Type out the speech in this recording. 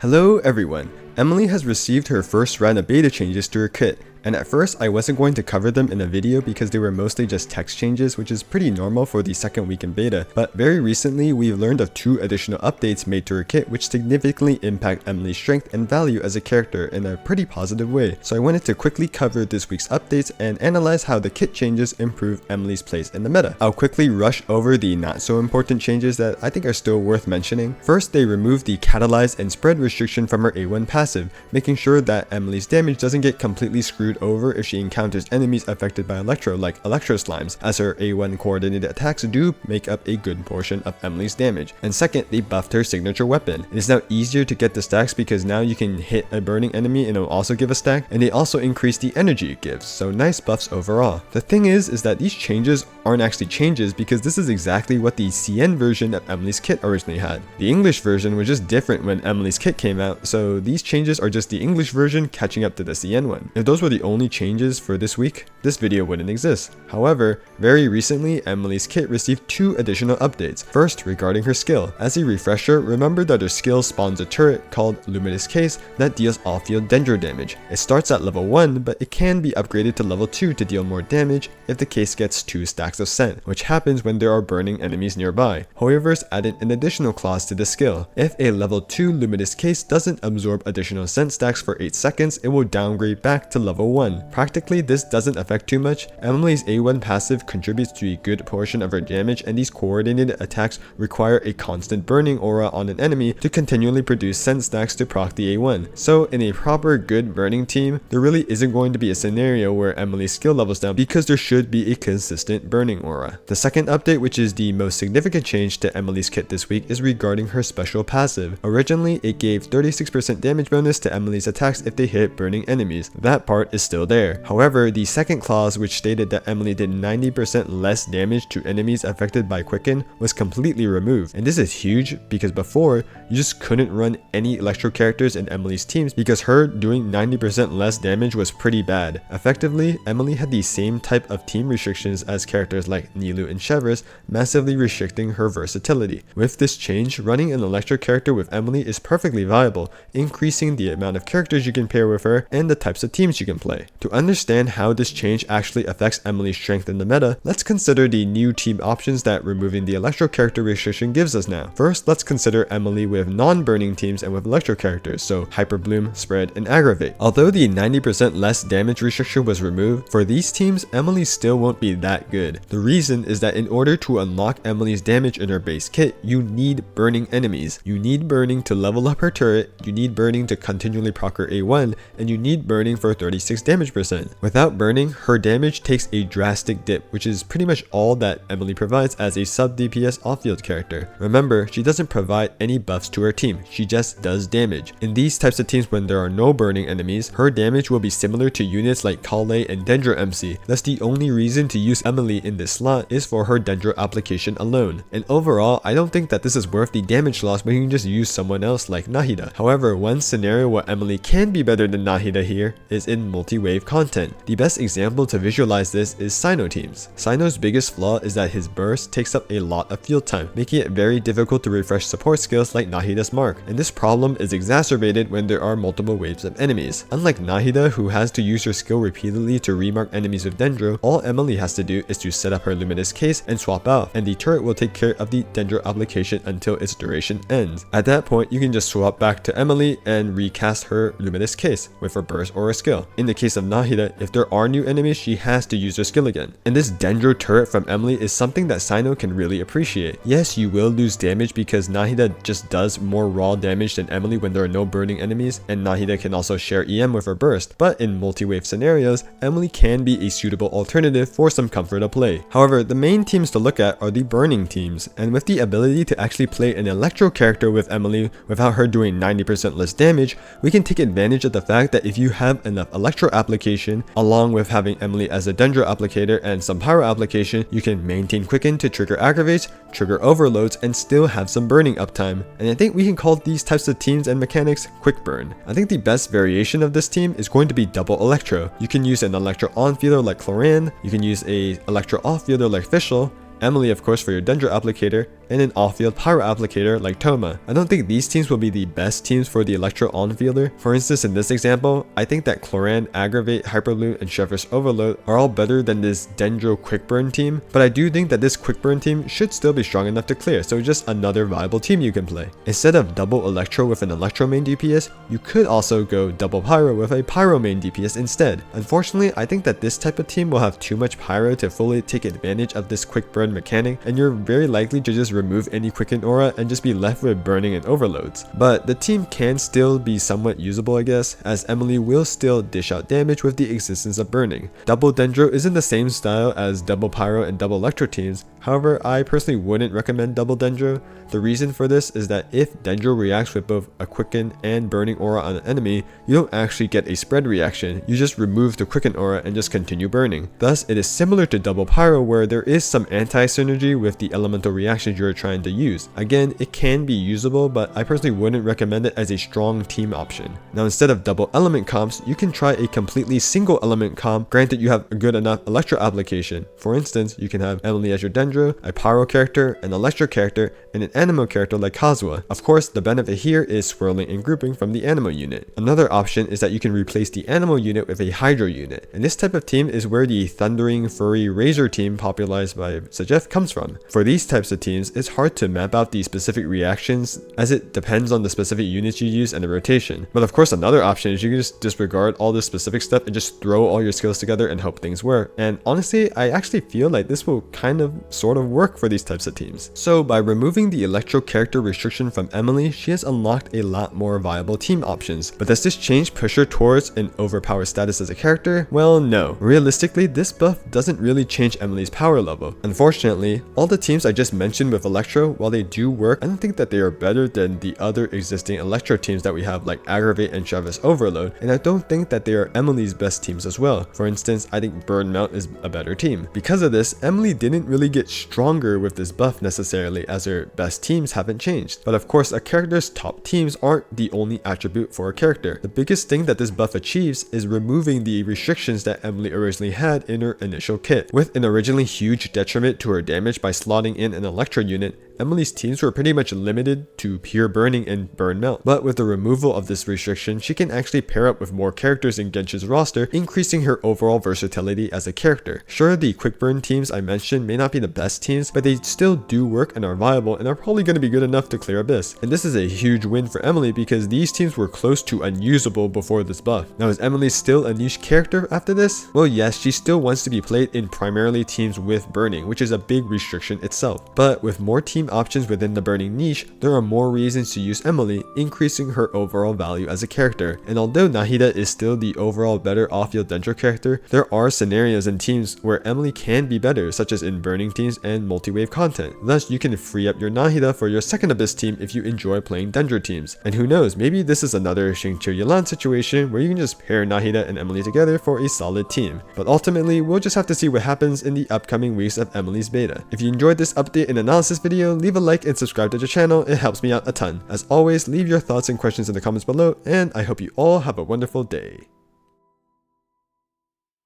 Hello everyone! Emilie has received her first round of beta changes to her kit, and at first I wasn't going to cover them in a video because they were mostly just text changes, which is pretty normal for the second week in beta, but very recently we've learned of 2 additional updates made to her kit which significantly impact Emilie's strength and value as a character in a pretty positive way. So I wanted to quickly cover this week's updates and analyze how the kit changes improve Emilie's place in the meta. I'll quickly rush over the not so important changes that I think are still worth mentioning. First, they removed the catalyze and spread restriction from her A1 passive, making sure that Emilie's damage doesn't get completely screwed over if she encounters enemies affected by Electro like Electro Slimes, as her A1 coordinated attacks do make up a good portion of Emilie's damage. And second, they buffed her signature weapon. It is now easier to get the stacks because now you can hit a burning enemy and it will also give a stack, and they also increase the energy it gives, so nice buffs overall. The thing is that these changes aren't actually changes because this is exactly what the CN version of Emilie's kit originally had. The English version was just different when Emilie's kit came out, so these changes are just the English version catching up to the CN one. If those were the only changes for this week, this video wouldn't exist. However, very recently, Emilie's kit received 2 additional updates. First, regarding her skill. As a refresher, remember that her skill spawns a turret called Luminous Case that deals all-field dendro damage. It starts at level 1, but it can be upgraded to level 2 to deal more damage if the case gets 2 stacks of scent, which happens when there are burning enemies nearby. HOYOMiX added an additional clause to the skill. If a level 2 Luminous Case doesn't absorb additional scent stacks for 8 seconds, it will downgrade back to level 1. Practically, this doesn't affect too much. Emilie's A1 passive contributes to a good portion of her damage, and these coordinated attacks require a constant burning aura on an enemy to continually produce scent stacks to proc the A1. So in a proper good burning team, there really isn't going to be a scenario where Emilie's skill levels down because there should be a consistent burning aura. The second update, which is the most significant change to Emilie's kit this week, is regarding her special passive. Originally, it gave 36% damage bonus to Emilie's attacks if they hit burning enemies. That part is still there. However, the second clause, which stated that Emilie did 90% less damage to enemies affected by Quicken, was completely removed. And this is huge because before, you just couldn't run any Electro characters in Emilie's teams because her doing 90% less damage was pretty bad. Effectively, Emilie had the same type of team restrictions as characters like Nilou and Chevres, massively restricting her versatility. With this change, running an Electro character with Emilie is perfectly viable, increasing the amount of characters you can pair with her and the types of teams you can play. To understand how this change actually affects Emilie's strength in the meta, let's consider the new team options that removing the Electro character restriction gives us now. First, let's consider Emilie with non-burning teams and with Electro characters, so Hyper Bloom, Spread, and Aggravate. Although the 90% less damage restriction was removed, for these teams, Emilie still won't be that good. The reason is that in order to unlock Emilie's damage in her base kit, you need burning enemies. You need burning to level up her turret, you need burning to continually proc her A1, and you need burning for 36 damage percent. Without burning, her damage takes a drastic dip, which is pretty much all that Emilie provides as a sub DPS off-field character. Remember, she doesn't provide any buffs to her team, she just does damage. In these types of teams when there are no burning enemies, her damage will be similar to units like Kale and Dendro MC. Thus the only reason to use Emilie in this slot is for her Dendro application alone. And overall, I don't think that this is worth the damage loss when you can just use someone else like Nahida. However, one scenario where Emilie can be better than Nahida here is in multi-wave content. The best example to visualize this is Cyno teams. Cyno's biggest flaw is that his burst takes up a lot of field time, making it very difficult to refresh support skills like Nahida's mark, and this problem is exacerbated when there are multiple waves of enemies. Unlike Nahida, who has to use her skill repeatedly to remark enemies with Dendro, all Emilie has to do is to set up her Luminous Case and swap out, and the turret will take care of the Dendro application until its duration ends. At that point, you can just swap back to Emilie and recast her Luminous Case with her burst or a skill. In the case of Nahida, if there are new enemies, she has to use her skill again. And this Dendro turret from Emilie is something that Cyno can really appreciate. Yes, you will lose damage because Nahida just does more raw damage than Emilie when there are no burning enemies, and Nahida can also share EM with her burst, but in multi-wave scenarios, Emilie can be a suitable alternative for some comfort of play. However, the main teams to look at are the burning teams, and with the ability to actually play an Electro character with Emilie without her doing 90% less damage, we can take advantage of the fact that if you have enough Electro application, along with having Emilie as a Dendro applicator and some Pyro application, you can maintain Quicken to trigger aggravates, trigger overloads, and still have some burning uptime. And I think we can call these types of teams and mechanics quick burn. I think the best variation of this team is going to be double Electro. You can use an Electro on-fielder like Cloran, you can use a Electro off-fielder like Fischl, Emilie of course for your Dendro applicator, and an off-field Pyro applicator like Thoma. I don't think these teams will be the best teams for the Electro on-fielder. For instance, in this example, I think that Cloran, Aggravate, Hyperloop, and Chef's Overload are all better than this Dendro Quick Burn team, but I do think that this Quick Burn team should still be strong enough to clear, so just another viable team you can play. Instead of double Electro with an Electro main DPS, you could also go double Pyro with a Pyro main DPS instead. Unfortunately, I think that this type of team will have too much Pyro to fully take advantage of this Quick Burn mechanic, and you're very likely to just remove any Quicken Aura and just be left with burning and overloads. But the team can still be somewhat usable, I guess, as Emilie will still dish out damage with the existence of burning. Double Dendro is in the same style as double Pyro and double Electro teams. However, I personally wouldn't recommend double Dendro. The reason for this is that if Dendro reacts with both a Quicken and Burning Aura on an enemy, you don't actually get a spread reaction, you just remove the Quicken Aura and just continue burning. Thus, it is similar to double Pyro where there is some anti-synergy with the elemental reactions you're trying to use. Again, it can be usable, but I personally wouldn't recommend it as a strong team option. Now, instead of double element comps, you can try a completely single element comp, granted you have a good enough Electro application. For instance, you can have Emilie as your Dendro, a Pyro character, an Electro character, and an Anemo character like Kazuha. Of course, the benefit here is swirling and grouping from the Anemo unit. Another option is that you can replace the Anemo unit with a Hydro unit, and this type of team is where the Thundering Furry Razor team popularized by Sajeth comes from. For these types of teams, it's hard to map out the specific reactions as it depends on the specific units you use and the rotation. But of course, another option is you can just disregard all this specific stuff and just throw all your skills together and hope things work. And honestly, I actually feel like this will kind of sort of work for these types of teams. So by removing the Electro character restriction from Emilie, she has unlocked a lot more viable team options. But does this change push her towards an overpowered status as a character? Well, no. Realistically, this buff doesn't really change Emilie's power level. Unfortunately, all the teams I just mentioned with Electro, while they do work, I don't think that they are better than the other existing Electro teams that we have like Aggravate and Chef's Overload, and I don't think that they are Emilie's best teams as well. For instance, I think Burn Mount is a better team. Because of this, Emilie didn't really get stronger with this buff necessarily, as her best teams haven't changed. But of course, a character's top teams aren't the only attribute for a character. The biggest thing that this buff achieves is removing the restrictions that Emilie originally had in her initial kit. With an originally huge detriment to her damage by slotting in an Electro unit, Emilie's teams were pretty much limited to pure burning and burn melt. But with the removal of this restriction, she can actually pair up with more characters in Genshin's roster, increasing her overall versatility as a character. Sure, the quick burn teams I mentioned may not be the best teams, but they still do work and are viable and are probably going to be good enough to clear Abyss. And this is a huge win for Emilie because these teams were close to unusable before this buff. Now, is Emilie still a niche character after this? Well, yes, she still wants to be played in primarily teams with burning, which is a big restriction itself. But with more team options within the burning niche, there are more reasons to use Emilie, increasing her overall value as a character. And although Nahida is still the overall better off-field Dendro character, there are scenarios and teams where Emilie can be better, such as in burning teams and multi-wave content. Thus, you can free up your Nahida for your second Abyss team if you enjoy playing Dendro teams. And who knows, maybe this is another Xingqiu Yelan situation where you can just pair Nahida and Emilie together for a solid team. But ultimately, we'll just have to see what happens in the upcoming weeks of Emilie's beta. If you enjoyed this update and analysis video, leave a like and subscribe to the channel, it helps me out a ton. As always, leave your thoughts and questions in the comments below, and I hope you all have a wonderful day.